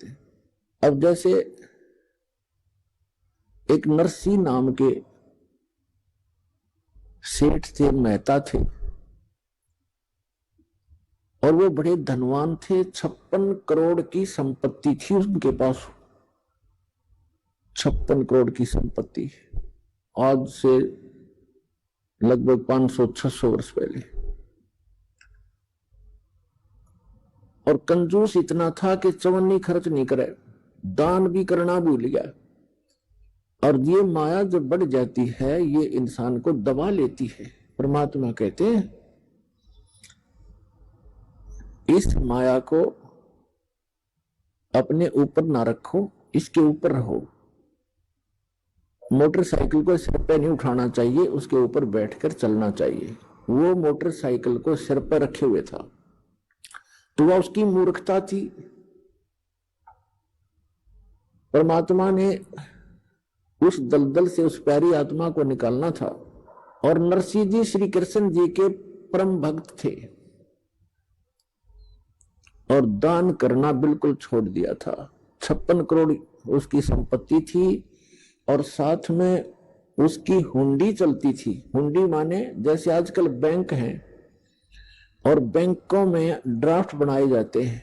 करते हैं। अब जैसे एक नरसी नाम के सेठ थे, मेहता थे, और वो बड़े धनवान थे। 56 करोड़ की संपत्ति थी उनके पास। 56 करोड़ की संपत्ति, आज से लगभग 500-600 वर्ष पहले। और कंजूस इतना था कि चवन्नी खर्च नहीं करे, दान भी करना भूल गया। और ये माया जब बढ़ जाती है, ये इंसान को दबा लेती है। परमात्मा कहते हैं इस माया को अपने ऊपर ना रखो, इसके ऊपर रहो। मोटरसाइकिल को सिर पे नहीं उठाना चाहिए, उसके ऊपर बैठकर चलना चाहिए। वो मोटरसाइकिल को सिर पर रखे हुए था, तो वह उसकी मूर्खता थी। परमात्मा ने उस दलदल से उस प्यारी आत्मा को निकालना था। और नरसिंह जी श्री कृष्ण जी के परम भक्त थे, और दान करना बिल्कुल छोड़ दिया था। 56 करोड़ उसकी संपत्ति थी, और साथ में उसकी हुंडी चलती थी। हुंडी माने जैसे आजकल बैंक हैं, और बैंकों में ड्राफ्ट बनाए जाते हैं।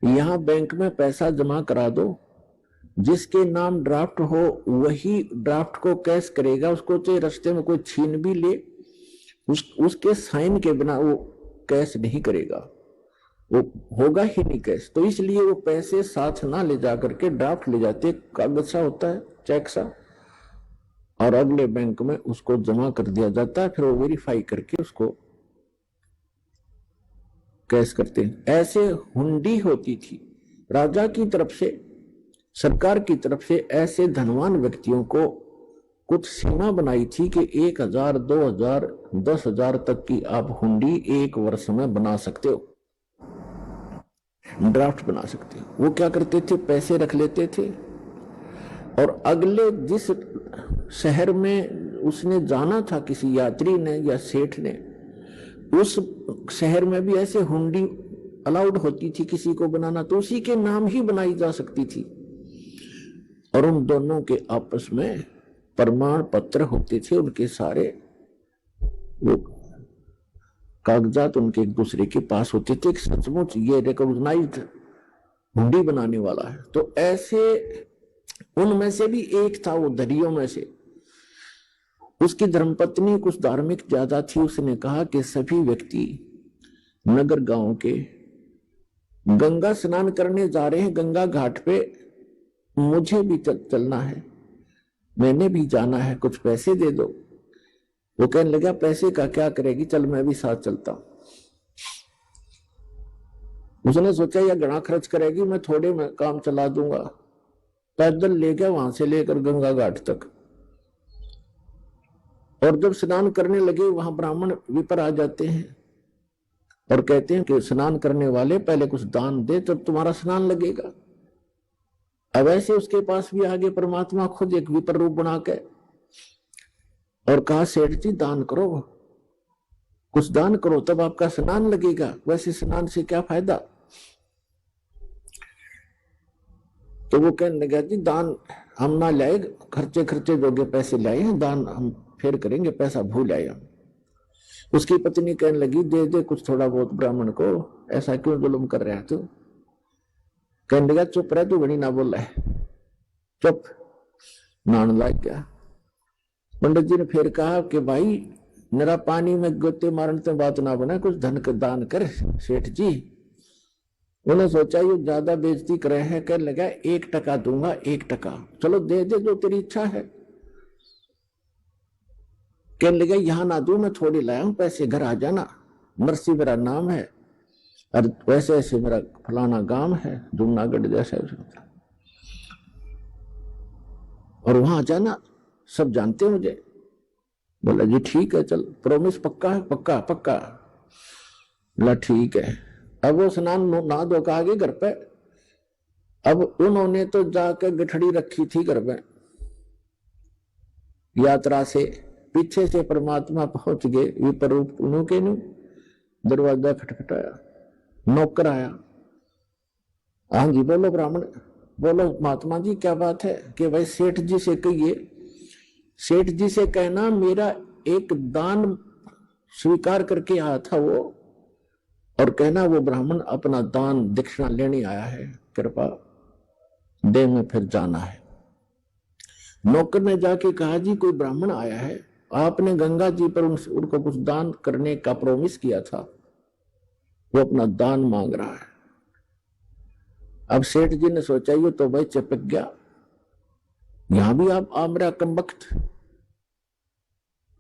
यहां बैंक में पैसा जमा करा दो, जिसके नाम ड्राफ्ट हो वही ड्राफ्ट को कैश करेगा। उसको चाहे रास्ते में कोई छीन भी ले, उसके साइन के बिना वो कैश नहीं करेगा, वो होगा ही नहीं कैश। तो इसलिए वो पैसे साथ ना ले जा करके ड्राफ्ट ले जाते, कागज सा होता है, चेक सा, और अगले बैंक में उसको जमा कर दिया जाता है। फिर वो वेरीफाई करके उसको कैश करते हैं। ऐसे हुंडी होती थी राजा की तरफ से, सरकार की तरफ से। ऐसे धनवान व्यक्तियों को कुछ सीमा बनाई थी कि 1000, 2000, 10,000 तक की आप हुंडी एक वर्ष में बना सकते हो, ड्राफ्ट बना सकते हो। वो क्या करते थे, पैसे रख लेते थे, और अगले जिस शहर में उसने जाना था, किसी यात्री ने या सेठ ने, उस शहर में भी ऐसे हुंडी अलाउड होती थी किसी को बनाना, तो उसी के नाम ही बनाई जा सकती थी। और उन दोनों के आपस में प्रमाण पत्र होते थे, उनके सारे वो कागजात उनके एक दूसरे के पास होते थे। सचमुच ये रिकॉग्नाइज्ड हुंडी बनाने वाला है। तो ऐसे उनमें से भी एक था, वो दरियों में से। उसकी धर्मपत्नी कुछ धार्मिक ज्यादा थी। उसने कहा कि सभी व्यक्ति नगर गांव के गंगा स्नान करने जा रहे हैं, गंगा घाट पे, मुझे भी चलना है, मैंने भी जाना है, कुछ पैसे दे दो। वो कहने लगा पैसे का क्या करेगी, चल मैं भी साथ चलता हूं। उसने सोचा यह घना खर्च करेगी, मैं थोड़े में काम चला दूंगा। पैदल ले गया वहां से लेकर गंगा घाट तक। और जब स्नान करने लगे, वहां ब्राह्मण विपर आ जाते हैं और कहते हैं कि स्नान करने वाले पहले कुछ दान दे, तब तुम्हारा स्नान लगेगा। अब ऐसे उसके पास भी आगे परमात्मा खुद एक विपर रूप बना के और कहा सेठ जी दान करो, कुछ दान करो, तब आपका स्नान लगेगा, वैसे स्नान से क्या फायदा। तो वो कहने लगा जी दान हम ना लाए, खर्चे जोगे पैसे लाए हैं, दान हम फिर करेंगे, पैसा भूल आए हम। उसकी पत्नी कहने लगी दे दे कुछ थोड़ा बहुत ब्राह्मण को, ऐसा क्यों जुल्म कर रहा है तू। कहने लगा चुप रह, तू घड़ी ना बोल रहा है, चुप। नान लग गया। पंडित जी ने फिर कहा कि भाई मेरा पानी में गोते मारने से बात ना बना, कुछ धन का दान कर सेठ जी। उन्होंने सोचा ये ज्यादा बेइज्जती कर रहे हैं। कहने लगा 1% दूंगा, 1%। चलो दे दे जो तेरी इच्छा है। कहने लगा यहां ना दूं, मैं थोड़ी लाया हूं पैसे, घर आ जाना, नरसी मेरा नाम है, और वैसे ऐसे मेरा फलाना गांव है जूनागढ़ जैसा, और वहां आ जाना, सब जानते मुझे। बोला जी ठीक है, चल प्रॉमिस पक्का है, पक्का पक्का। बोला ठीक है। अब वो स्नान नहा धो के आ गए घर पे। अब उन्होंने तो जाकर गठड़ी रखी थी घर में यात्रा से, पीछे से परमात्मा पहुंच गए विपर रूप उनके नु। दरवाजा खटखटाया, नौकर आया, हाँ जी बोलो ब्राह्मण, बोलो महात्मा जी क्या बात है? कि भाई सेठ जी से कहिए, सेठ जी से कहना मेरा एक दान स्वीकार करके आया था वो, और कहना वो ब्राह्मण अपना दान दक्षिणा लेने आया है, कृपा दे में फिर जाना है। नौकर ने जाके कहा जी कोई ब्राह्मण आया है, आपने गंगा जी पर उनको कुछ दान करने का प्रॉमिस किया था, वो अपना दान मांग रहा है। अब सेठ जी ने सोचा ये तो भाई चिपक गया, यहां भी आप आमरा कमबख्त।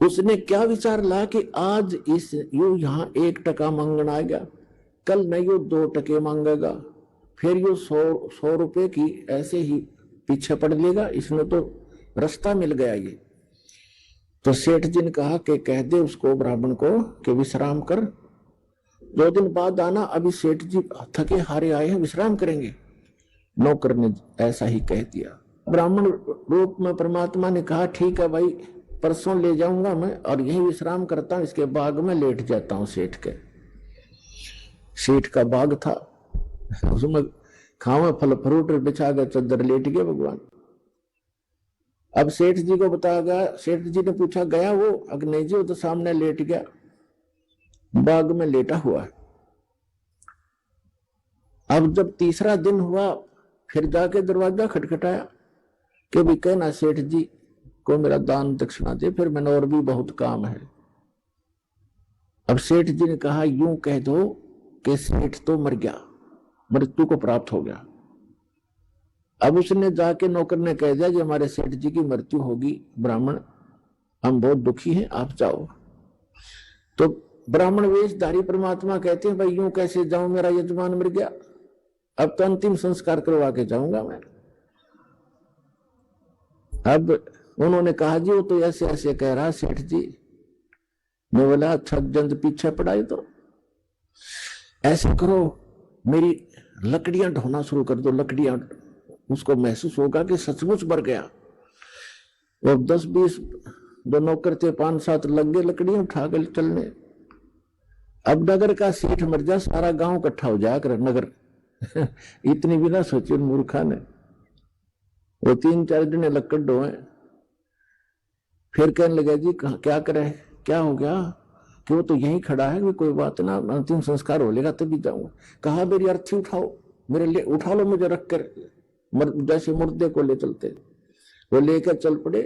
उसने क्या विचार ला कि आज इस यू यहां 1 टका मांगना आ गया, कल न यू 2 टके मांगेगा, फिर यू 100 रुपए की ऐसे ही पीछे पड़ लेगा, इसमें तो रास्ता मिल गया ये। तो सेठ जी ने कहा कि कह दे उसको ब्राह्मण को कि विश्राम कर, 2 दिन बाद आना, अभी सेठ जी थके हारे आए हैं, विश्राम करेंगे। नौकर ने ऐसा ही कह दिया। ब्राह्मण रूप में परमात्मा ने कहा ठीक है भाई, परसों ले जाऊंगा मैं और यही विश्राम करता हूं, इसके बाग में लेट जाता हूं। सेठ के, सेठ का बाग था, उसमें खावे फल फ्रूट बिछा कर चद्दर लेट गए भगवान। अब सेठ जी को बताया गया, सेठ जी ने पूछा गया वो? अग्नि जी वो तो सामने लेट गया, बाग में लेटा हुआ है। अब जब तीसरा दिन हुआ, फिर जाके दरवाजा खटखटाया कि भी कहना सेठ जी को मेरा दान दक्षिणा दे, फिर मैंने और भी बहुत काम है। अब सेठ जी ने कहा यूं कह दो कि सेठ तो मर गया, मृत्यु को प्राप्त हो गया। अब उसने जाके नौकर ने कह दिया कि हमारे सेठ जी की मृत्यु होगी ब्राह्मण, हम बहुत दुखी हैं, आप जाओ। तो ब्राह्मण वेशधारी परमात्मा कहते हैं भाई यूं कैसे जाऊं, मेरा यजमान मर गया, अब तो अंतिम संस्कार करवा के जाऊंगा मैं। अब उन्होंने कहा जी वो तो ऐसे ऐसे कह रहा सेठ जी। मैं बोला अच्छा जंद पीछे पड़ाई, तो ऐसे करो मेरी लकड़ियां ढोना शुरू कर दो, लकड़ियां, उसको महसूस होगा कि सचमुच मर गया। और 10-20 दो नौकर थे, 5-7 लग गए लकड़ियां उठा कर चलने। अब नगर का सेठ मर जा, सारा गांव इकट्ठा हो जाया कर नगर इतनी भी ना सोचे मूर्खा ने। वो 3-4 दिन लकड़ ढोए, फिर कहने लगा जी क्या करे, क्या हो गया? कि वो तो यहीं खड़ा है, कोई बात ना, अंतिम संस्कार हो लेगा तभी जाऊंगा। कहा मेरी अर्थी उठाओ, मेरे लिए उठा लो मुझे रख कर, जैसे मुर्दे को ले चलते। वो लेकर चल पड़े,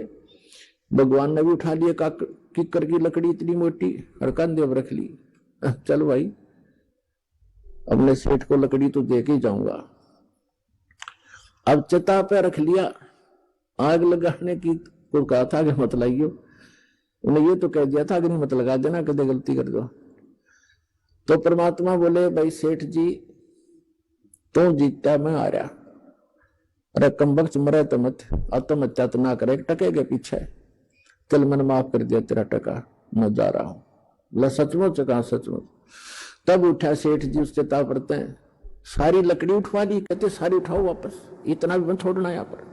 भगवान ने भी उठा लिया किक्कर की लकड़ी इतनी मोटी और कंधे पर रख ली। चल भाई अपने सेठ को लकड़ी तो दे के ही जाऊंगा। अब चिता पे रख लिया, आग लगाने की को कहा था कि मत लाइयो, उन्हें ये तो कह दिया था कि नहीं मत लगा देना, कदे गलती कर दो। तो परमात्मा बोले भाई सेठ जी तू जीतता मैं आ रहा, अरे कमबख्त मरे तो मत, आत्महत्या तो ना करे, टके के पीछे चल मैंने माफ कर दिया तेरा टका, मैं जा रहा हूं। बोला सचमुच? कहा सचमुच। तब उठा सेठ जी, उससे ता पड़ते हैं, सारी लकड़ी उठवा ली, कहते सारी उठाओ वापस, इतना भी मत छोड़ना यहाँ पर।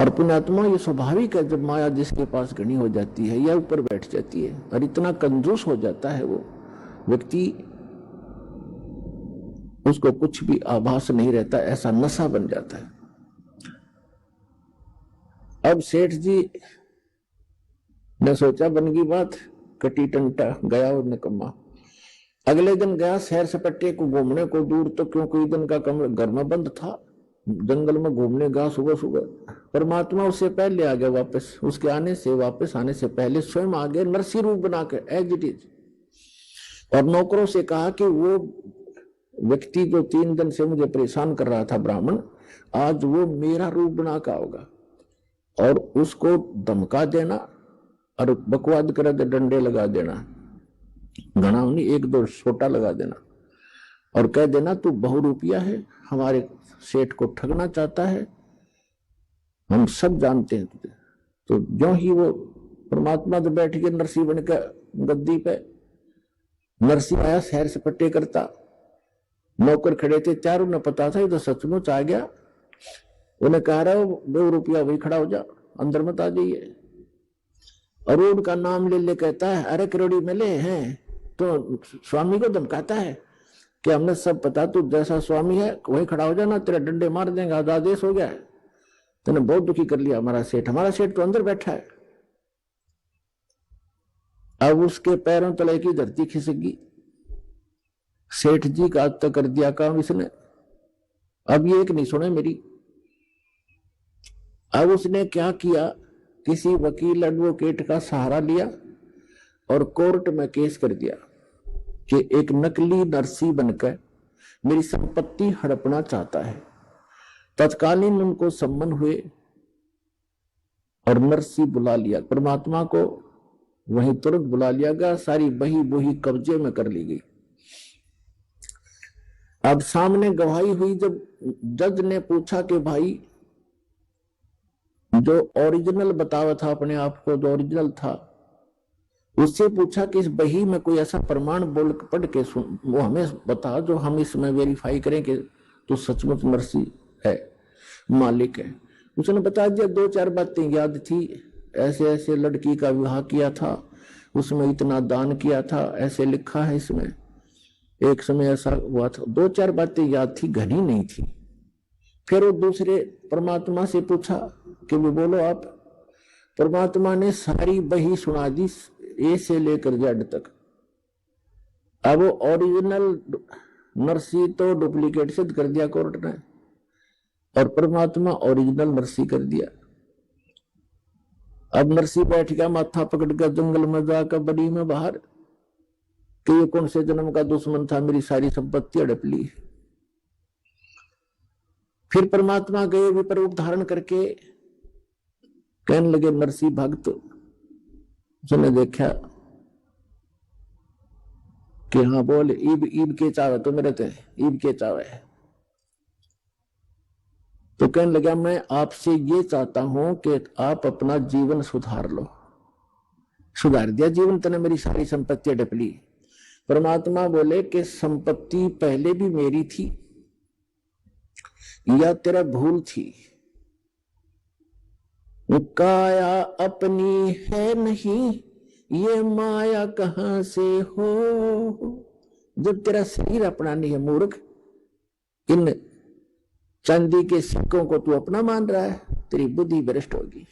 और पुण्यात्मा ये स्वाभाविक है, जब माया जिसके पास घनी हो जाती है या ऊपर बैठ जाती है और इतना कंजूस हो जाता है वो व्यक्ति, उसको कुछ भी आभास नहीं रहता, ऐसा नशा बन जाता है। अब सेठ जी ने सोचा बन गई बात, कटी टंटा गया और निकम्मा। अगले दिन गया सैर सपट्टे को घूमने को दूर, तो क्योंकि दिन का कमरा घर में बंद था, जंगल में घूमने गया सुबह सुबह। परमात्मा उससे पहले आ गया वापस, उसके वापस आने से पहले स्वयं आ गए नरसी रूप बनाकर एज इट इज। और नौकरों से कहा कि वो व्यक्ति जो 3 दिन से मुझे परेशान कर रहा था ब्राह्मण, आज वो मेरा रूप बना का होगा, और उसको धमका देना और बकवाद करे तो डंडे लगा देना, घना नहीं 1-2 छोटा लगा देना, और कह देना तू बहुरूपिया है, हमारे सेठ को ठगना चाहता है, हम सब जानते हैं तुझे। तो जो ही वो परमात्मा तो बैठ के नरसी बन के गद्दी पे, नरसी आया सैर सपट्टे करता, नौकर खड़े थे, चारों ने पता था ये तो सचमुच आ गया। उन्हें कह रहा हो 2 रुपया वही खड़ा हो जा, अंदर मत आ जाइए। और उनका नाम ले ले कहता है अरे करोड़ी मिले हैं, तो स्वामी को धमकाता है, कि हमने सब पता, तू जैसा स्वामी है वहीं खड़ा हो जाना, तेरे डंडे मार देंगे, आदेश हो गया है, तूने बहुत दुखी कर लिया हमारा सेठ तो अंदर बैठा है। अब उसके पैरों तले की धरती खिसक गई। सेठ जी का आज तक कर दिया काम इसने, अब ये एक नहीं सुने मेरी। अब उसने क्या किया, किसी वकील एडवोकेट का सहारा लिया और कोर्ट में केस कर दिया कि एक नकली नरसी बनकर मेरी संपत्ति हड़पना चाहता है। तत्कालीन उनको सम्मन हुए और नरसी बुला लिया, परमात्मा को वहीं तुरंत बुला लिया गया, सारी बही बोही कब्जे में कर ली गई। अब सामने गवाही हुई, जब जज ने पूछा कि भाई जो ओरिजिनल बतावा था अपने आप को, जो ओरिजिनल था, उससे पूछा कि इस बही में कोई ऐसा प्रमाण बोल पढ़ के सुन, वो हमें बता जो हम इसमें वेरीफाई करें कि तू सचमुच नरसी है, मालिक है। उसने बता दिया, 2-4 बातें याद थी, ऐसे ऐसे लड़की का विवाह किया था, उसमें इतना दान किया था, ऐसे लिखा है इसमें, एक समय ऐसा हुआ था। 2-4 बातें याद थी, घनी नहीं थी। फिर वो दूसरे परमात्मा से पूछा कि भी बोलो आप। परमात्मा ने सारी बही सुना दी, ए से लेकर जेड तक। अब वो ओरिजिनल नरसी तो डुप्लीकेट सिद्ध कर दिया कोर्ट ने, और परमात्मा ओरिजिनल नरसी कर दिया। अब नरसी बैठ गया माथा पकड़ कर जंगल में जाकर बड़ी में बाहर कि ये कौन से जन्म का दुश्मन था, मेरी सारी संपत्ति हड़प ली। फिर परमात्मा गए विपर रूप धारण करके, कहने लगे नरसी भक्त, उसने देखा कि हाँ बोल, ईब के चावे तो मेरे थे, ईब के चावे। तो कहने लगा मैं आपसे ये चाहता हूं कि आप अपना जीवन सुधार लो। सुधार दिया जीवन, तने मेरी सारी संपत्ति हड़प ली। परमात्मा बोले कि संपत्ति पहले भी मेरी थी या तेरा भूल थी, काया अपनी है नहीं, ये माया कहां से हो। जब तेरा शरीर अपना नहीं है मूर्ख, इन चांदी के सिक्कों को तू अपना मान रहा है, तेरी बुद्धि भ्रष्ट होगी।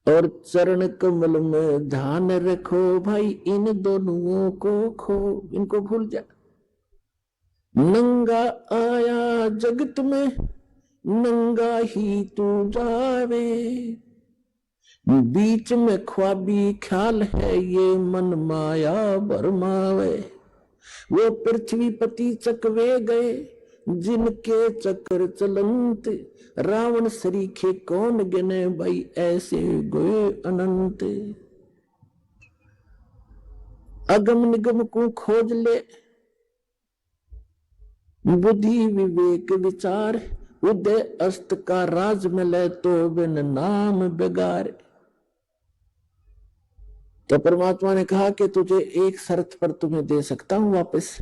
और चरण कमल में ध्यान रखो भाई, इन दोनों को खो, इनको भूल जा। नंगा आया जगत में, नंगा ही तू जावे, बीच में ख्वाबी ख्याल है, ये मन माया भरमावे। वो पृथ्वी पति चकवे गए, जिनके चक्कर चलंत, रावण सरीखे कौन गिने भाई, ऐसे गए अनंत। अगम निगम को खोज ले, बुद्धि विवेक विचार, उदय अस्त का राज मिले तो बिन नाम बेगार। तो परमात्मा ने कहा कि तुझे एक शर्त पर तुम्हें दे सकता हूं वापस।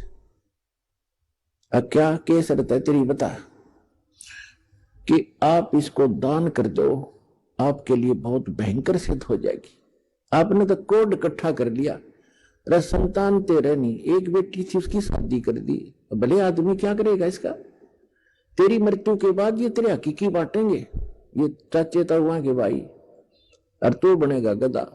अब क्या शर्त है तेरी, बता। कि आप इसको दान कर दो, आपके लिए बहुत भयंकर सिद्ध हो जाएगी। आपने तो कोड इकट्ठा कर लिया, संतान तेरे नहीं, एक बेटी थी उसकी शादी कर दी, भले आदमी क्या करेगा इसका। तेरी मृत्यु के बाद ये तेरे हकीकी बांटेंगे, ये चाचे ताऊआ के भाई, और तू बनेगा गधा।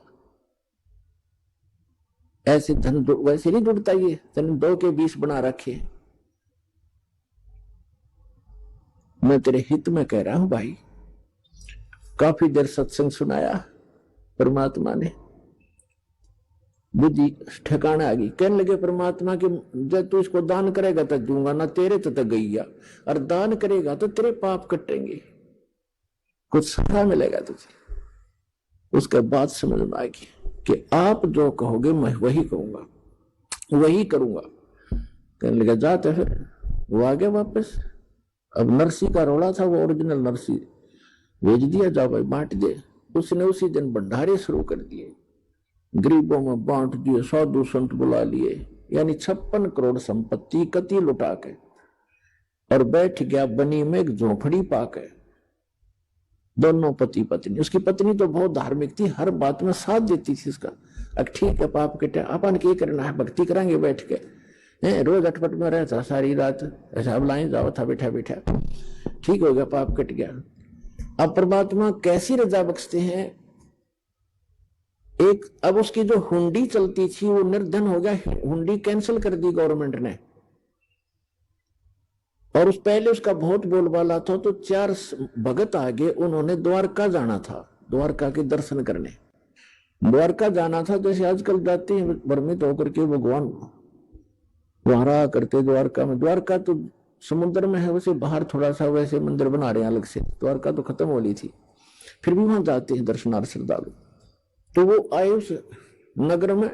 ऐसे धन वैसे नहीं जुड़ता, ये धन 2 के 20 बना रखे। मैं तेरे हित में कह रहा हूं भाई। काफी देर सत्संग सुनाया, परमात्मा ने बुद्धि ठिकाने आ गई। कहने लगे परमात्मा कि जब तू इसको दान करेगा तो दूंगा ना, तेरे तो गईया, और दान करेगा तो तेरे पाप कटेंगे, कुछ सहारा मिलेगा तुझे। उसके बाद समझ में आएगी कि आप जो कहोगे मैं वही कहूंगा, वही करूंगा। कहने लगा जाते, फिर वो आ गया वापस। अब नरसी का रोड़ा था, वो ओरिजिनल नरसी भेज दिया, जाओ भाई बांट दे। उसने उसी दिन भंडारे शुरू कर दिए, गरीबों में बांट दिए, साधु संत बुला लिए, यानी 56 करोड़ संपत्ति कति लुटा के, और बैठ गया बनी में एक झोपड़ी पाके। दोनों पति पत्नी, उसकी पत्नी तो बहुत धार्मिक थी, हर बात में साथ देती थी उसका। अब ठीक है पाप कटे, अपन क्या करना है, भक्ति करांगे बैठ के, रोज अटपट में रहता सारी रात, ऐसा अब लाइन जाओ था बैठा बैठा, ठीक हो गया, पाप कट गया। अब परमात्मा कैसी रजा बख्शते हैं, एक अब उसकी जो हुंडी चलती थी वो निर्धन हो गया, हुंडी कैंसिल कर दी गवर्नमेंट ने। और उस पहले उसका बहुत बोलबाला था, तो 4 भगत आगे, उन्होंने द्वारका जाना था, द्वारका के दर्शन करने द्वारका जाना था। जैसे आजकल जाते हैं भ्रमित होकर के भगवान वहां रहा करते द्वारका में। द्वारका तो समुद्र में है, वैसे बाहर थोड़ा सा वैसे मंदिर बना रहे हैं अलग से, द्वारका तो खत्म हो ली थी, फिर भी वहां जाते हैं दर्शनार्थ श्रद्धालु। तो वो आए उस नगर में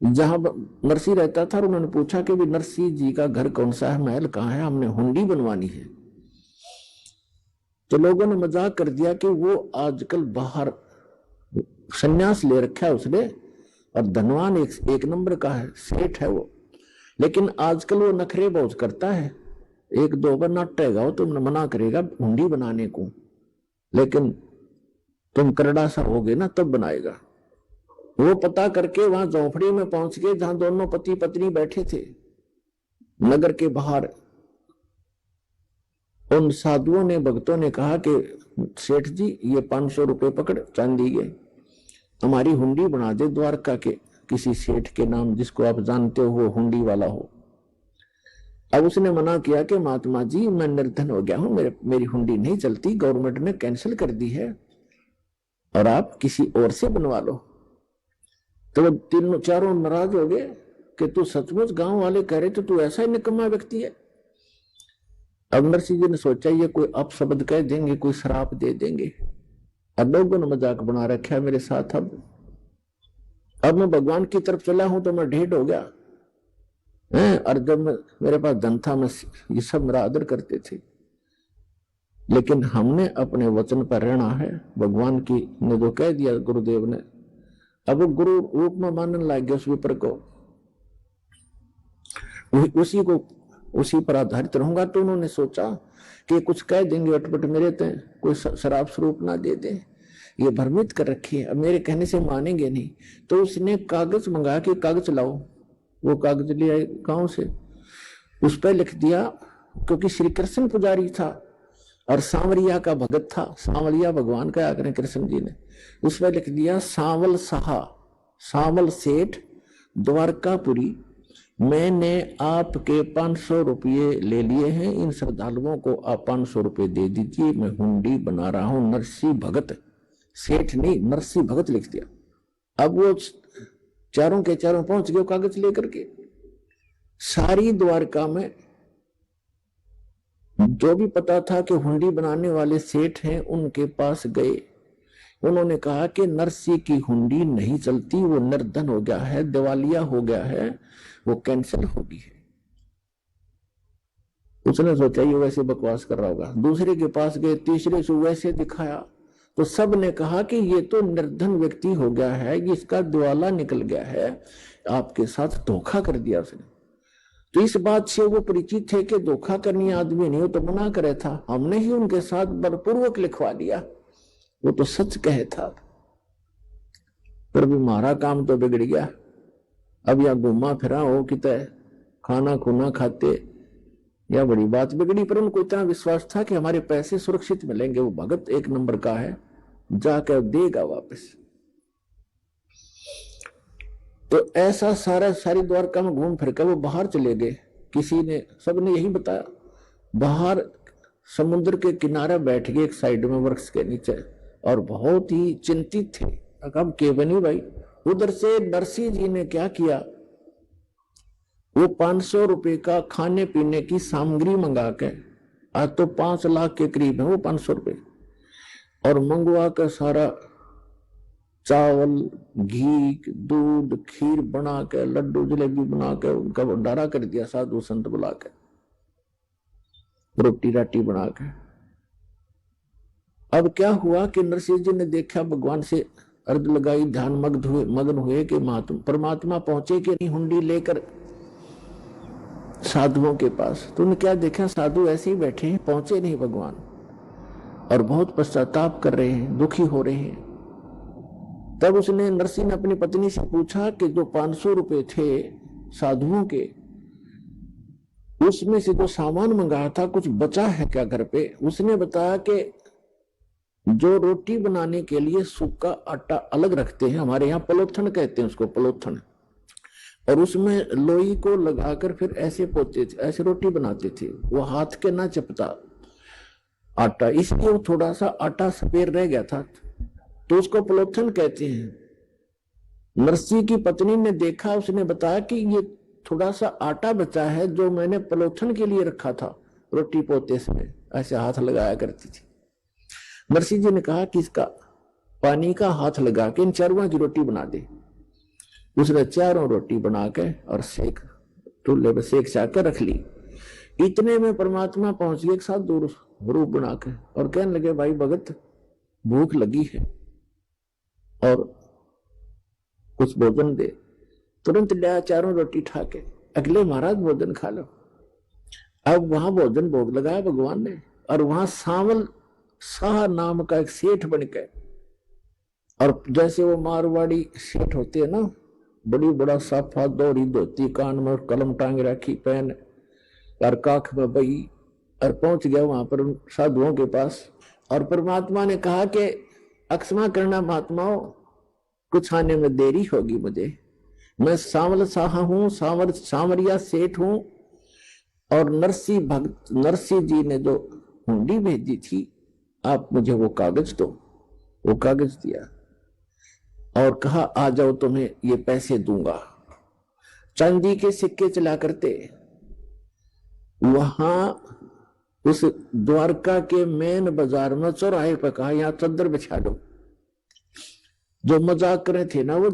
जहां नरसिंह रहता था, और उन्होंने पूछा कि भी नरसिंह जी का घर कौन सा है, महल कहाँ है, हमने हुंडी बनवानी है। तो लोगों ने मजाक कर दिया कि वो आजकल बाहर सन्यास ले रखा है उसने, और धनवान एक नंबर का है, सेठ है वो, लेकिन आजकल वो नखरे बहुत करता है, 1-2 बार नाटेगा वो, तुम मना करेगा हुंडी बनाने को, लेकिन तुम करड़ा सा होगे ना तब बनाएगा। वो पता करके वहां झोपड़ी में पहुंच गए जहां दोनों पति पत्नी बैठे थे नगर के बाहर। उन साधुओं ने, भक्तों ने कहा कि सेठ जी ये 500 रुपए पकड़ चांदी के, हमारी हुंडी बना दे द्वारका के किसी सेठ के नाम, जिसको आप जानते हो वो हुंडी वाला हो। अब उसने मना किया कि महात्मा जी मैं निर्धन हो गया हूं, मेरी हुंडी नहीं चलती, गवर्नमेंट ने कैंसिल कर दी है, और आप किसी और से बनवा लो। तो वो तीनों चारों नाराज हो गए कि तू सचमुच, गांव वाले कह रहे थे तू ऐसा ही निकम्मा व्यक्ति है। अब नरसिंह जी ने सोचा ये कोई अपशब्द कह देंगे, कोई श्राप दे देंगे, अब लोगों ने मजाक बना रखा है मेरे साथ। अब मैं भगवान की तरफ चला हूं तो मैं ढेर हो गया है, और जब मेरे पास धन था मैं ये सब मेरा आदर करते थे, लेकिन हमने अपने वचन पर रहना है। भगवान की ने जो कह दिया गुरुदेव ने, अब वो गुरु रूप में मानने लग गया उस विपर को, उसी पर आधारित रहूंगा। तो उन्होंने सोचा कि कुछ कह देंगे अटपट मेरे ते, कोई शराब स्वरूप ना दे दे, ये भ्रमित कर रखी है, अब मेरे कहने से मानेंगे नहीं। तो उसने कागज मंगा के, कागज लाओ, वो कागज ले आए गांव से, उस पर लिख दिया, क्योंकि श्री कृष्ण पुजारी था और सांवरिया का भगत था, सांवरिया भगवान का आग्रह कृष्ण जी ने, उस पर लिख दिया सांवल साहा, सांवल सेठ द्वारकापुरी, मैंने आपके 500 रुपये ले लिए हैं, इन श्रद्धालुओं को आप 500 रुपये दे दीजिए, मैं हुंडी बना रहा हूं। नरसिंह भगत, सेठ नहीं नरसिंह भगत लिख दिया। अब वो चारों के चारों पहुंच गए कागज लेकर के, सारी द्वारका में जो भी पता था कि हुंडी बनाने वाले सेठ हैं उनके पास गए। उन्होंने कहा कि नरसिंह की हुंडी नहीं चलती, वो निर्धन हो गया है, दिवालिया हो गया है, वो कैंसिल हो गई है। उसने सोचा ये वैसे बकवास कर रहा होगा, दूसरे के पास गए, तीसरे से वैसे दिखाया, तो सब ने कहा कि ये तो निर्धन व्यक्ति हो गया है, इसका दिवाला निकल गया है, आपके साथ धोखा कर दिया उसने। तो इस बात से वो परिचित थे कि धोखा करनी आदमी नहीं, वो तो मना करे था, हमने ही उनके साथ बलपूर्वक लिखवा दिया, वो तो सच कहे था, पर भी हमारा काम तो बिगड़ गया। अब या घूमा फिरा हो कि खाना खुना खाते, या बड़ी बात बिगड़ी। पर उनको इतना विश्वास था कि हमारे पैसे सुरक्षित मिलेंगे, वो भगत 1 नंबर का है, जाकर देगा वापस। तो ऐसा सारी द्वारका में घूम फिर कर वो बाहर चले गए। किसी ने, सबने यही बताया, बाहर समुद्र के किनारे बैठ गए एक साइड में वृक्ष के नीचे, और बहुत ही चिंतित थे। अब केवनी भाई, उधर से नरसिंह जी ने क्या किया, वो 500 रुपए का खाने पीने की सामग्री मंगा के, आज तो 5 लाख के करीब है वो 500 रुपए, और मंगवा कर सारा चावल, घी, दूध, खीर बना के, लड्डू जलेबी बना के उनका भंडारा कर दिया, साधु संत बुला के, रोटी राटी बना के। अब क्या हुआ कि नरसिंह जी ने देखा, भगवान से अर्ज लगाई, ध्यान मग्न हुए कि परमात्मा पहुंचे कि नहीं हुंडी लेकर साधुओं के पास। तो उन्हें क्या देखा, साधु ऐसे ही बैठे हैं, पहुंचे नहीं भगवान, और बहुत पश्चाताप कर रहे हैं, दुखी हो रहे हैं। तब उसने, नरसिंह ने अपनी पत्नी से पूछा कि जो 500 रुपए थे साधुओं के, उसमें से जो सामान मंगाया था कुछ बचा है क्या घर पे, उसने बताया कि जो रोटी बनाने के लिए सूखा आटा अलग रखते हैं, हमारे यहाँ पलोथन कहते हैं उसको, पलोथन, और उसमें लोई को लगाकर फिर ऐसे पोते थे, ऐसे रोटी बनाते थे, वो हाथ के ना चपता आटा, इसलिए वो थोड़ा सा आटा सफेद रह गया था, तो उसको पलोथन कहते हैं। नरसी की पत्नी ने देखा, उसने बताया कि ये थोड़ा सा आटा बचा है जो मैंने पलोथन के लिए रखा था, रोटी पोते समय ऐसे हाथ लगाया करती थी। नरसी जी ने कहा कि इसका पानी का हाथ लगा के इन चारों की रोटी बना दे। उसने चारों रोटी बना के और सेक चूल्हे पर सेक कर रख ली। इतने में परमात्मा पहुंच गए एक साथ दूर रूप बना के, और कहने लगे भाई भगत भूख लगी है और कुछ भोजन दे। तुरंत लिया चारों रोटी ठा के, अगले महाराज भोजन खा लो। अब वहां भोजन भोग लगाया भगवान ने, और वहां सांवल शाह नाम का एक सेठ बन गए, और जैसे वो मारवाड़ी सेठ होते हैं ना, बड़ी बड़ा साफा दोहरी धोती, कान में कलम टांग रखी, पेन और काख में बही, और पहुंच गया वहां पर साधुओं के पास। और परमात्मा ने कहा कि अक्षमा करना महात्माओं, कुछ आने में देरी होगी मुझे, मैं सांवल शाह हूं, सांवरिया सेठ हूं, और नरसी जी ने जो हुंडी भेजी थी, आप मुझे वो कागज दो। वो कागज दिया और कहा आ जाओ, तुम्हें ये पैसे दूंगा। चांदी के सिक्के चला करते। वहां उस द्वारका के मेन बाजार में चौराहे पर कहा यहां चद्दर बिछा दो। जो मजाक करे थे ना वो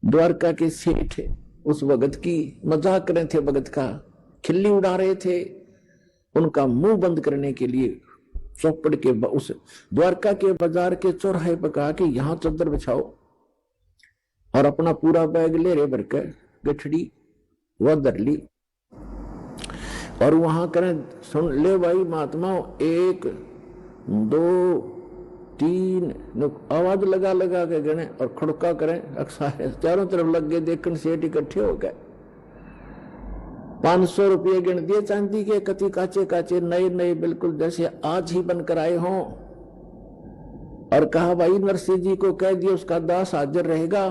द्वारका के सेठ उस भगत की मजाक करे थे, भगत का खिल्ली उड़ा रहे थे, उनका मुंह बंद करने के लिए चौपड़ के उस द्वारका के बाजार के चौराहे पर कहा कि यहां चद्दर बिछाओ, और अपना पूरा बैग ले रे भरकर गठड़ी वह धर ली, और वहां करें सुन ले भाई महात्माओं, 1 2 3 आवाज लगा लगा के गणे और खड़का करें, अक्सर चारों तरफ लग गए, देखने सेठ इकट्ठे हो गए। 500 रुपये गिन दिए चांदी के, कति काचे काचे नए नए बिल्कुल जैसे आज ही बनकर आए हों, और कहा भाई नरसिंह जी को कह दिया उसका दास हाजिर रहेगा,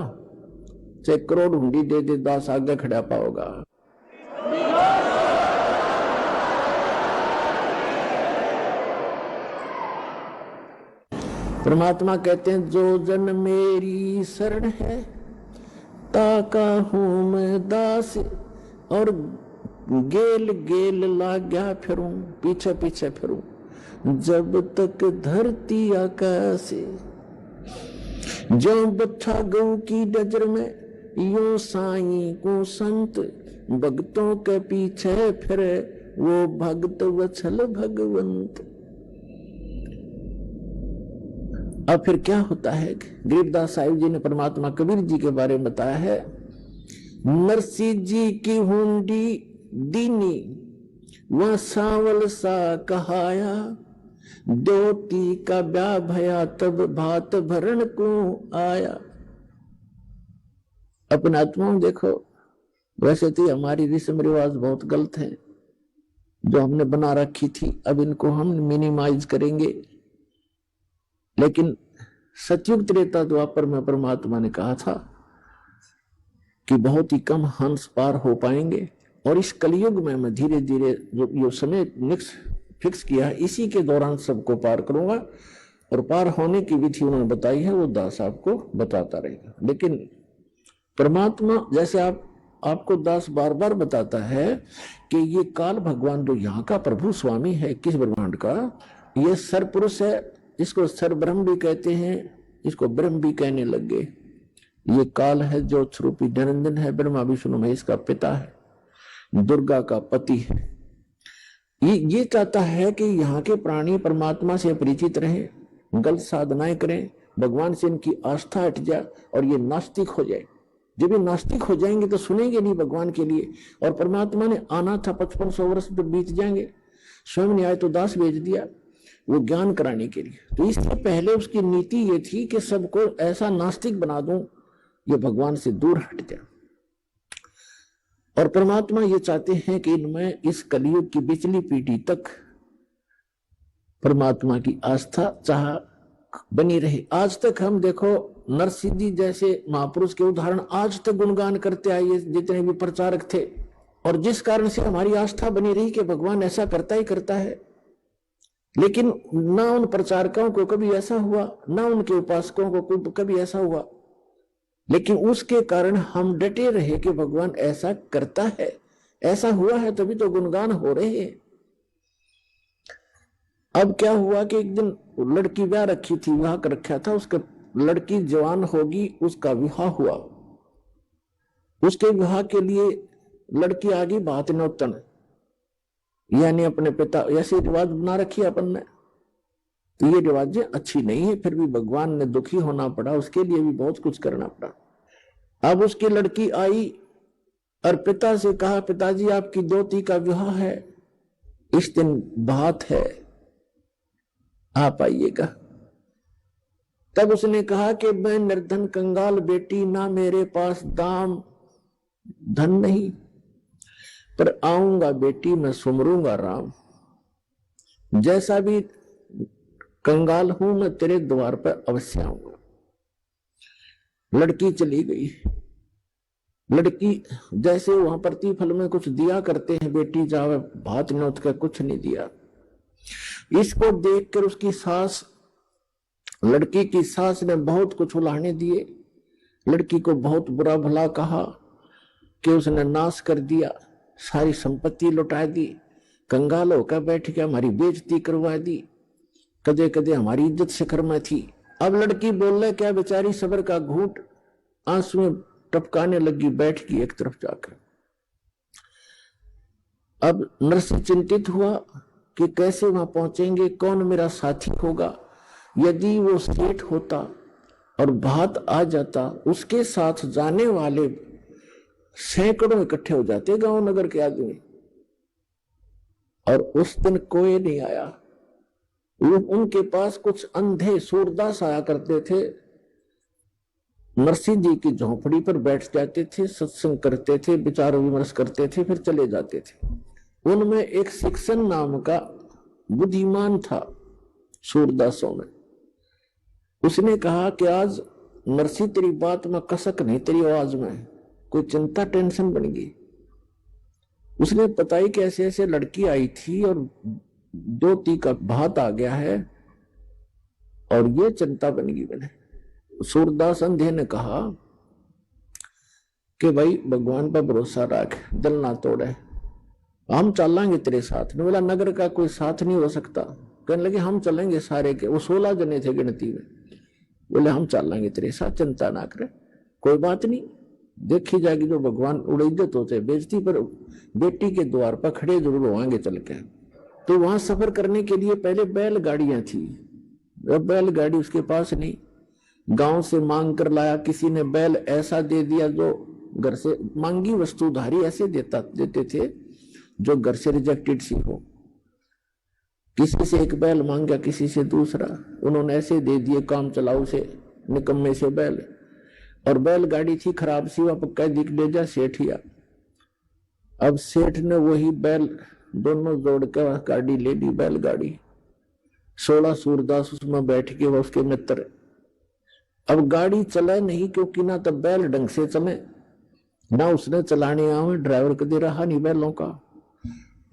1 करोड़ हुंडी दे दे, दास आगे खड़ा पाओगा। परमात्मा कहते हैं जो जन मेरी शरण है ताका हूं मैं दास, और गेल गेल लाग्या फिरूं, पीछे पीछे फिरूं, जब तक धरती आकाश। जो बच्चा गऊ की नजर में यो साईं को संत, भक्तों के पीछे फिरे वो भक्त वत्सल भगवंत। अब फिर क्या होता है, गरीबदास साहिब जी ने परमात्मा कबीर जी के बारे में बताया है। नरसिंह जी की हुंडी दीनी वह सांवल सा कहाया, दोती का ब्याह भया तब भात भरण को आया। अपने आत्माओं देखो, वैसे तो हमारी रस्म रिवाज बहुत गलत है जो हमने बना रखी थी, अब इनको हम मिनिमाइज करेंगे। लेकिन सतयुग त्रेता द्वापर में परमात्मा ने कहा था कि बहुत ही कम हंस पार हो पाएंगे, और इस कलयुग में मैं धीरे धीरे जो समय फिक्स किया है इसी के दौरान सबको पार करूंगा, और पार होने की विधि उन्होंने बताई है, वो दास आपको बताता रहेगा। लेकिन परमात्मा जैसे आपको दास बार बार बताता है कि ये काल भगवान जो यहाँ का प्रभु स्वामी है 21 ब्रह्मांड का, ये सरपुरुष है, इसको सर ब्रह्म भी कहते हैं, इसको ब्रह्म भी कहने लग गए। ये काल है जो स्वरूपी निरंजन है, ब्रह्मा विष्णु महेश का पिता है, दुर्गा का पति है। ये चाहता है कि यहाँ के प्राणी परमात्मा से परिचित रहें, गलत साधनाएं करें, भगवान से इनकी आस्था हट जाए और ये नास्तिक हो जाए। जब ये नास्तिक हो जाएंगे तो सुनेंगे नहीं भगवान के लिए, और परमात्मा ने आना था 5500 वर्ष तो बीत जाएंगे, स्वयं ने आए तो दास भेज दिया वो ज्ञान कराने के लिए। तो इससे पहले उसकी नीति ये थी कि सबको ऐसा नास्तिक बना दूं ये भगवान से दूर हट जाए। और परमात्मा ये चाहते हैं कि इनमें इस कलयुग की पिछली पीढ़ी तक परमात्मा की आस्था चाह बनी रहे। आज तक हम देखो नरसिंह जी जैसे महापुरुष के उदाहरण आज तक गुणगान करते आए, जितने भी प्रचारक थे, और जिस कारण से हमारी आस्था बनी रही कि भगवान ऐसा करता ही करता है। लेकिन ना उन प्रचारकों को कभी ऐसा हुआ, ना उनके उपासकों को कभी ऐसा हुआ, लेकिन उसके कारण हम डटे रहे कि भगवान ऐसा करता है, ऐसा हुआ है तभी तो गुणगान हो रहे हैं। अब क्या हुआ कि एक दिन लड़की ब्याह रखी थी, विवाह कर रखा था, उसका लड़की जवान होगी, उसका विवाह हुआ। उसके विवाह के लिए लड़की आ गई बात नौतन, यानी अपने पिता, ऐसे रिवाज बना रखी अपन ने, तो ये रिवाजें अच्छी नहीं है। फिर भी भगवान ने दुखी होना पड़ा, उसके लिए भी बहुत कुछ करना पड़ा। अब उसकी लड़की आई और पिता से कहा, पिताजी आपकी दोती का विवाह है, इस दिन बात है, आप आइएगा। तब उसने कहा कि मैं निर्धन कंगाल बेटी, ना मेरे पास दाम धन नहीं, पर आऊंगा बेटी मैं सुमरूंगा राम। जैसा भी कंगाल हूं मैं तेरे द्वार पर अवश्य आऊंगा। लड़की चली गई। लड़की जैसे वहां प्रतिफल में कुछ दिया करते हैं, बेटी जावे भात न्योत का, कुछ नहीं दिया। इसको देखकर उसकी सास, लड़की की सास ने बहुत कुछ उलाहने दिए, लड़की को बहुत बुरा भला कहा कि उसने नाश कर दिया, सारी संपत्ति लुटा दी, कंगाल होकर बैठ के हमारी बेइज्जती करवा दी, कदे कदे हमारी इज्जत शिखर में थी। अब लड़की बोल रहे क्या, बेचारी सबर का घूंट आंसू में टपकाने लगी, बैठ गई एक तरफ जाकर। अब नरसिंह चिंतित हुआ कि कैसे वहां पहुंचेंगे, कौन मेरा साथी होगा। यदि वो सेठ होता और भात आ जाता, उसके साथ जाने वाले सैकड़ों इकट्ठे हो जाते गांव नगर के आदमी, और उस दिन कोई नहीं आया। उनके पास कुछ अंधे सूरदास आया करते थे, नरसिंह जी की झोपड़ी पर बैठ जाते थे, सत्संग करते थे, विचार विमर्श करते थे, फिर चले जाते थे। उनमें एक शिक्षण नाम का बुद्धिमान था सूरदासों में। उसने कहा कि आज नरसिंह तेरी बात में कसक नहीं, तेरी आवाज में कोई चिंता टेंशन बन गई। उसने बताई कि ऐसे ऐसे लड़की आई थी और दोती का भात आ गया है और ये चिंता बन गई मैंने। सूरदास अंधे ने कहा कि भाई भगवान पर भरोसा रख, दिल ना तोड़े, हम चलेंगे तेरे साथ। बोला नगर का कोई साथ नहीं हो सकता। कहने लगे हम चलेंगे सारे के, वो 16 जने थे गिनती में। बोले हम चलेंगे तेरे साथ, चिंता ना करे, कोई बात नहीं, देखी जाएगी जो भगवान उड़ैदत होते बेइज्जती पर बेटी के द्वार पर खड़े जरूर होंगे चल के। तो वहां सफर करने के लिए पहले बैलगाड़ियां थी, अब बैलगाड़ी उसके पास नहीं, गांव से मांग कर लाया। किसी ने बैल ऐसा दे दिया जो घर से मांगी वस्तु धारी ऐसे देते थे जो घर से रिजेक्टेड सी हो। किसी से एक बैल मांगा, किसी से दूसरा, उन्होंने ऐसे दे दिए काम चलाऊ से, निकम्मे से बैल। और बैलगाड़ी थी खराब सी, वह पक्का दिख ले जा सेठिया। अब सेठ ने वही बैल दोनों जोड़ कर गाड़ी ले ली, बैलगाड़ी। 16 सूरदास उसमें बैठ के, वह उसके मित्र। अब गाड़ी चला नहीं, क्योंकि ना तो बैल ढंग से चले, ना उसने चलाने आवे, ड्राइवर कदे रहा नहीं बैलों का,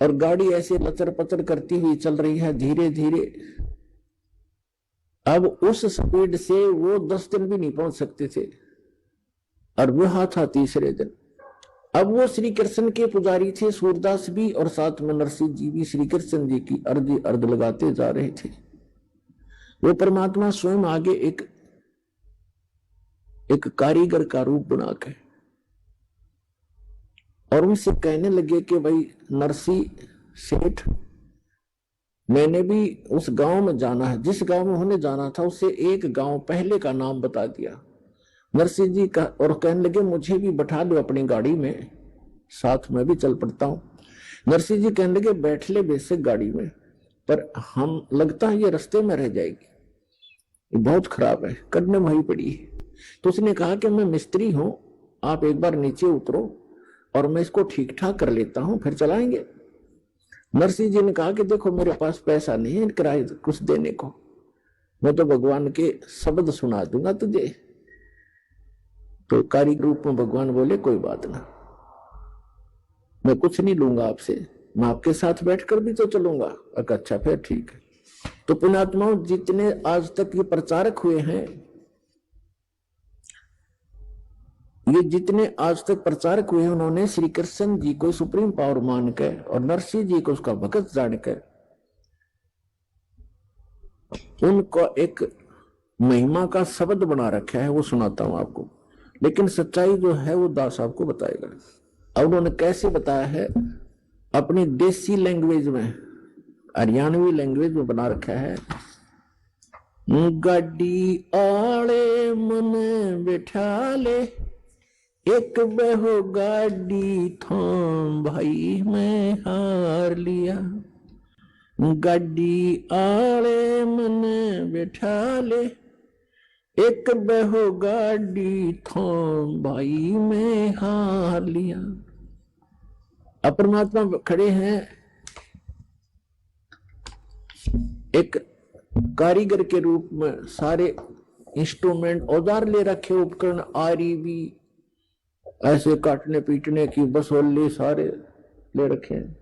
और गाड़ी ऐसे लचर पचर करती हुई चल रही है धीरे धीरे। अब उस स्पीड से वो 10 दिन भी नहीं पहुंच सकते थे, और विवाह था तीसरे दिन। अब वो श्री कृष्ण के पुजारी थे, सूरदास भी, और साथ में नरसिंह जी भी श्री कृष्ण जी की अर्ध लगाते जा रहे थे। वो परमात्मा स्वयं आगे एक कारीगर का रूप बना के और उनसे कहने लगे कि भाई नरसिंह सेठ, मैंने भी उस गांव में जाना है, जिस गांव में उन्हें जाना था उससे एक गांव पहले का नाम बता दिया नरसिंह जी का, और कहने लगे मुझे भी बैठा दो अपनी गाड़ी में, साथ में भी चल पड़ता हूं। नरसिंह जी कहने लगे बैठ ले बेशक गाड़ी में, पर हम लगता है ये रास्ते में रह जाएगी, ये बहुत खराब है, कटने वही पड़ी है। तो उसने कहा कि मैं मिस्त्री हूं, आप एक बार नीचे उतरो और मैं इसको ठीक ठाक कर लेता हूं, फिर चलाएंगे। नरसिंह जी ने कहा कि देखो मेरे पास पैसा नहीं है किराए कुछ देने को, मैं तो भगवान के शब्द सुना दूंगा तुझे। तो कारी रूप में भगवान बोले कोई बात ना, मैं कुछ नहीं लूंगा आपसे, मैं आपके साथ बैठकर भी तो चलूंगा। अच्छा फिर ठीक है। तो पुण्यात्माओं, जितने आज तक ये प्रचारक हुए हैं, ये जितने आज तक प्रचारक हुए हैं, उन्होंने श्री कृष्ण जी को सुप्रीम पावर मानकर और नरसिंह जी को उसका भगत जानकर उनको एक महिमा का शब्द बना रखा है, वो सुनाता हूं आपको। लेकिन सच्चाई जो है वो दास आपको बताएगा। अब उन्होंने कैसे बताया है, अपनी देसी लैंग्वेज में, हरियाणवी लैंग्वेज में बना रखा है। गाड़ी आले मन बैठा ले, एक बहो गाड़ी थाम भाई मैं हार लिया। गाड़ी आले मन बैठा ले, एक बहो गाड़ी थाम भाई मैं हार लिया। अब परमात्मा खड़े हैं एक कारीगर के रूप में, सारे इंस्ट्रूमेंट औजार ले रखे, उपकरण, आरी भी, ऐसे काटने पीटने की बसोली सारे ले रखे हैं।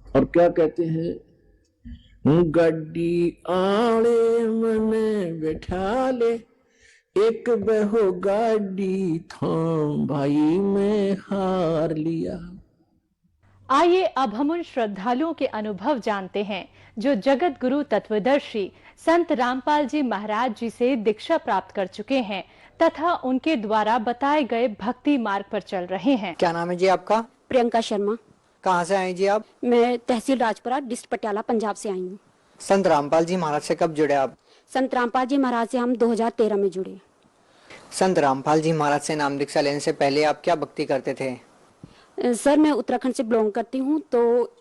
और क्या कहते हैं, गड्डी आले मन बैठा ले, एक बहो गाड़ी थाम भाई मैं हार लिया। आइए अब हम उन श्रद्धालुओं के अनुभव जानते हैं जो जगत गुरु तत्वदर्शी संत रामपाल जी महाराज जी से दीक्षा प्राप्त कर चुके हैं तथा उनके द्वारा बताए गए भक्ति मार्ग पर चल रहे हैं। क्या नाम है जी आपका? प्रियंका शर्मा। कहाँ से आई जी आप? मैं तहसील राजपुरा, डिस्ट्रिक्ट पटियाला, पंजाब से आई हूँ। संत रामपाल जी महाराज से कब जुड़े आप? संत रामपाल जी महाराज से हम 2013 में जुड़े। संत रामपाल जी महाराज से नाम दीक्षा लेने से पहले आप क्या भक्ति करते थे? सर मैं उत्तराखंड से बिलोंग करती हूँ, तो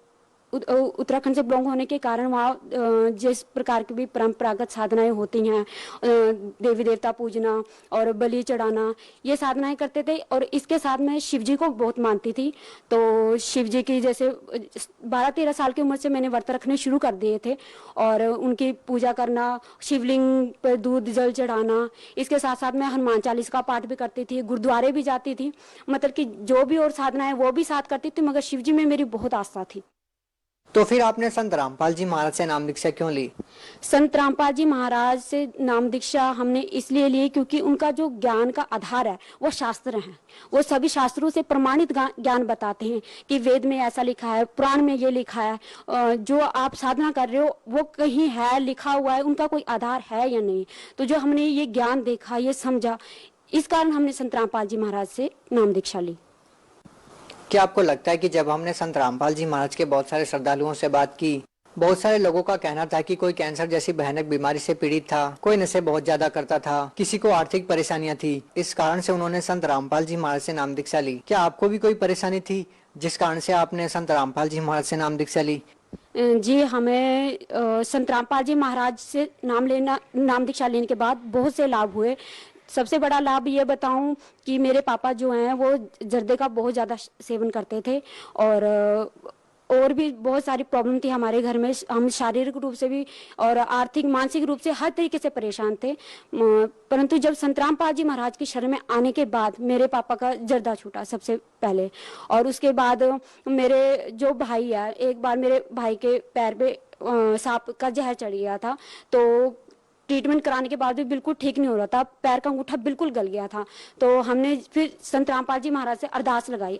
उत्तराखंड से बिलोंग होने के कारण वहाँ जिस प्रकार की भी परंपरागत साधनाएं होती हैं, देवी देवता पूजना और बलि चढ़ाना, ये साधनाएं करते थे। और इसके साथ मैं शिव जी को बहुत मानती थी। तो शिव जी की जैसे 12-13 साल की उम्र से मैंने व्रत रखने शुरू कर दिए थे और उनकी पूजा करना, शिवलिंग पर दूध जल चढ़ाना, इसके साथ साथ मैं हनुमान चालीसा का पाठ भी करती थी, गुरुद्वारे भी जाती थी, मतलब कि जो भी और साधनाएं वो भी साथ करती थी, मगर शिव जी में मेरी बहुत आस्था थी। तो फिर आपने संत रामपाल जी महाराज से नाम दीक्षा क्यों ली? संत रामपाल जी महाराज से नाम दीक्षा हमने इसलिए ली क्योंकि उनका जो ज्ञान का आधार है वो शास्त्र है। वो सभी शास्त्रों से प्रमाणित ज्ञान बताते हैं कि वेद में ऐसा लिखा है, पुराण में ये लिखा है, जो आप साधना कर रहे हो वो कहीं है, लिखा हुआ है, उनका कोई आधार है या नहीं। तो जो हमने ये ज्ञान देखा, ये समझा, इस कारण हमने संत रामपाल जी महाराज से नाम दीक्षा ली। क्या आपको लगता है कि जब हमने संत रामपाल जी महाराज के बहुत सारे श्रद्धालुओं से बात की, बहुत सारे लोगों का कहना था कि कोई कैंसर जैसी भयानक बीमारी से पीड़ित था, कोई नशे बहुत ज्यादा करता था, किसी को आर्थिक परेशानियां थी, इस कारण से उन्होंने संत रामपाल जी महाराज से नाम दीक्षा ली। क्या आपको भी कोई परेशानी थी जिस कारण से आपने संत रामपाल जी महाराज से नाम दीक्षा ली? जी, हमें संत रामपाल जी महाराज से नाम दीक्षा लेने के बाद बहुत से लाभ हुए। सबसे बड़ा लाभ ये बताऊं कि मेरे पापा जो हैं वो जर्दे का बहुत ज़्यादा सेवन करते थे और भी बहुत सारी प्रॉब्लम थी हमारे घर में। हम शारीरिक रूप से भी और आर्थिक मानसिक रूप से हर तरीके से परेशान थे। परंतु जब संत रामपाल जी महाराज की शरण में आने के बाद मेरे पापा का जर्दा छूटा सबसे पहले। और उसके बाद मेरे जो भाई है, एक बार मेरे भाई के पैर पे सांप का जहर चढ़ गया था, तो ट्रीटमेंट कराने के बाद भी बिल्कुल ठीक नहीं हो रहा था, पैर का अंगूठा बिल्कुल गल गया था। तो हमने फिर संत रामपाल जी महाराज से अरदास लगाई।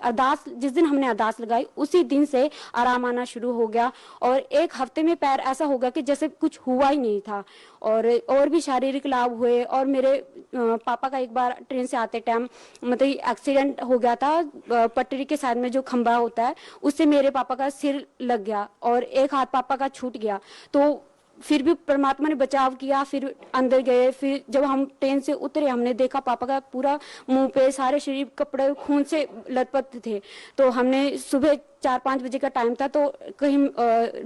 जिस दिन हमने अरदास लगाई उसी दिन से आराम आना शुरू हो गया और एक हफ्ते में पैर ऐसा हो गया कि जैसे कुछ हुआ ही नहीं था। और भी शारीरिक लाभ हुए। और मेरे पापा का एक बार ट्रेन से आते टाइम मतलब एक्सीडेंट हो गया था, पटरी के साइड में जो खंभा होता है उससे मेरे पापा का सिर लग गया और एक हाथ पापा का छूट गया। तो फिर भी परमात्मा ने बचाव किया। फिर अंदर गए, फिर जब हम ट्रेन से उतरे हमने देखा पापा का पूरा मुंह पे सारे शरीर कपड़े खून से लथपथ थे। तो हमने सुबह 4-5 बजे का टाइम था, तो कहीं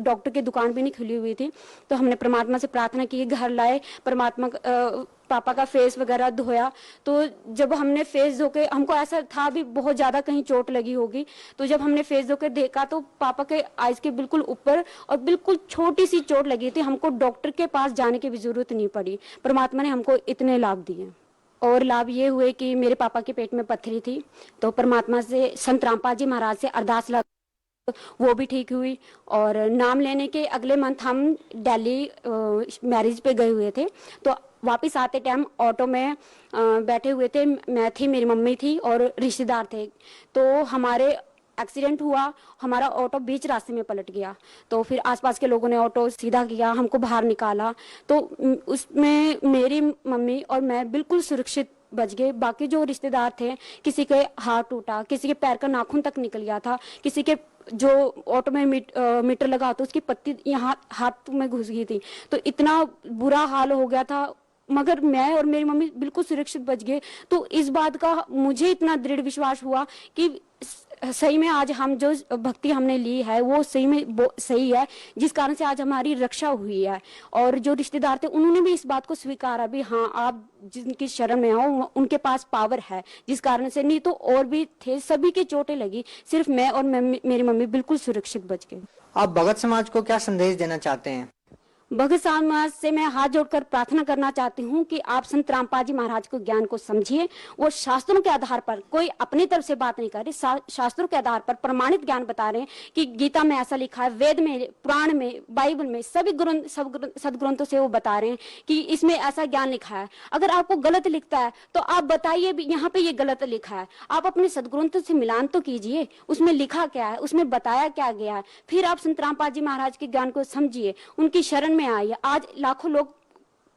डॉक्टर की दुकान भी नहीं खुली हुई थी। तो हमने परमात्मा से प्रार्थना की, घर लाए, परमात्मा पापा का फेस वगैरह धोया। तो जब हमने फेस धो के, हमको ऐसा था भी बहुत ज्यादा कहीं चोट लगी होगी, तो जब हमने फेस धो के देखा तो पापा के आईज के बिल्कुल ऊपर और बिल्कुल छोटी सी चोट लगी थी। हमको डॉक्टर के पास जाने की भी जरूरत नहीं पड़ी। परमात्मा ने हमको इतने लाभ दिए। और लाभ ये हुए कि मेरे पापा के पेट में पत्थरी थी, तो परमात्मा से, संत रामपाल जी महाराज से अरदास लगा, वो भी ठीक हुई। और नाम लेने के अगले मंथ हम दिल्ली मैरिज पे गए हुए थे। तो वापस आते टाइम ऑटो में बैठे हुए थे, मैं थी, मेरी मम्मी थी और रिश्तेदार थे। तो हमारे एक्सीडेंट हुआ, हमारा ऑटो बीच रास्ते में पलट गया। तो फिर आसपास के लोगों ने ऑटो सीधा किया, हमको बाहर निकाला। तो उसमें मेरी मम्मी और मैं बिल्कुल सुरक्षित बच गए। बाकी जो रिश्तेदार थे, किसी के हाथ टूटा, किसी के पैर का नाखून तक निकल गया था, किसी के जो ऑटो में मीटर लगा तो उसकी पत्ती यहाँ हाथ में घुस गई थी। तो इतना बुरा हाल हो गया था, मगर मैं और मेरी मम्मी बिल्कुल सुरक्षित बच गए। तो इस बात का मुझे इतना दृढ़ विश्वास हुआ कि सही में आज हम जो भक्ति हमने ली है वो सही में सही है, जिस कारण से आज हमारी रक्षा हुई है। और जो रिश्तेदार थे उन्होंने भी इस बात को स्वीकारा भी, हाँ आप जिनकी शरण में आओ उनके पास पावर है, जिस कारण से, नहीं तो और भी थे, सभी की चोटें लगी, सिर्फ मैं और मेरी मम्मी बिल्कुल सुरक्षित बच गए। आप भगत समाज को क्या संदेश देना चाहते हैं? भगत समाज से मैं हाथ जोड़कर प्रार्थना करना चाहती हूँ कि आप संत रामपाल जी महाराज को ज्ञान को समझिए। वो शास्त्रों के आधार पर, कोई अपनी तरफ से बात नहीं कर रही, शास्त्रों के आधार पर प्रमाणित ज्ञान बता रहे हैं कि गीता में ऐसा लिखा है, वेद में, पुराण में, बाइबल में, सभी सदग्रंथों से वो बता रहे हैं कि इसमें ऐसा ज्ञान लिखा है। अगर आपको गलत लिखता है तो आप बताइए भी यहाँ पे ये गलत लिखा है, आप अपने सदग्रंथों से मिलान तो कीजिए, उसमें लिखा क्या है, उसमें बताया क्या गया है। फिर आप संत रामपाल जी महाराज के ज्ञान को समझिए, उनकी शरण में आइए। आज लाखों लोग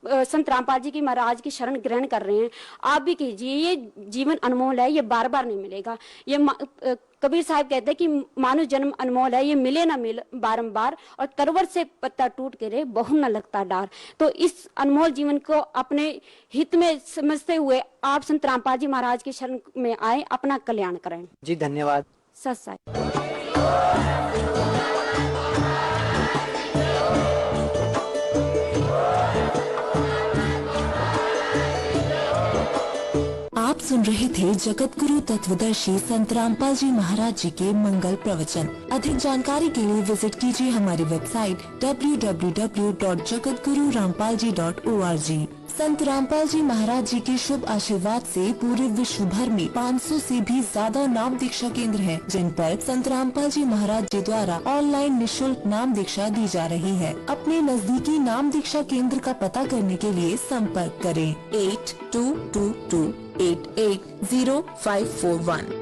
संत रामपाल जी की महाराज की शरण ग्रहण कर रहे हैं, आप भी कीजिए। ये जीवन अनमोल है, ये बार बार नहीं मिलेगा। ये कबीर साहब कहते हैं कि मानव जन्म अनमोल है, ये मिले ना मिले बारंबार, और तरवर से पत्ता टूट के रे बहु न लगता डार। तो इस अनमोल जीवन को अपने हित में समझते हुए आप संत रामपाल जी महाराज की शरण में आए, अपना कल्याण करें। जी धन्यवाद। सत साई। आप सुन रहे थे जगत गुरु तत्वदर्शी संत रामपाल जी महाराज जी के मंगल प्रवचन। अधिक जानकारी के लिए विजिट कीजिए हमारी वेबसाइट www.jagatgururampalji.org। संत रामपाल जी महाराज जी के शुभ आशीर्वाद से पूरे विश्व भर में 500 से भी ज्यादा नाम दीक्षा केंद्र हैं, जिन पर संत रामपाल जी महाराज जी द्वारा ऑनलाइन निःशुल्क नाम दीक्षा दी जा रही है। अपने नजदीकी नाम दीक्षा केंद्र का पता करने के लिए संपर्क करें 8222880541।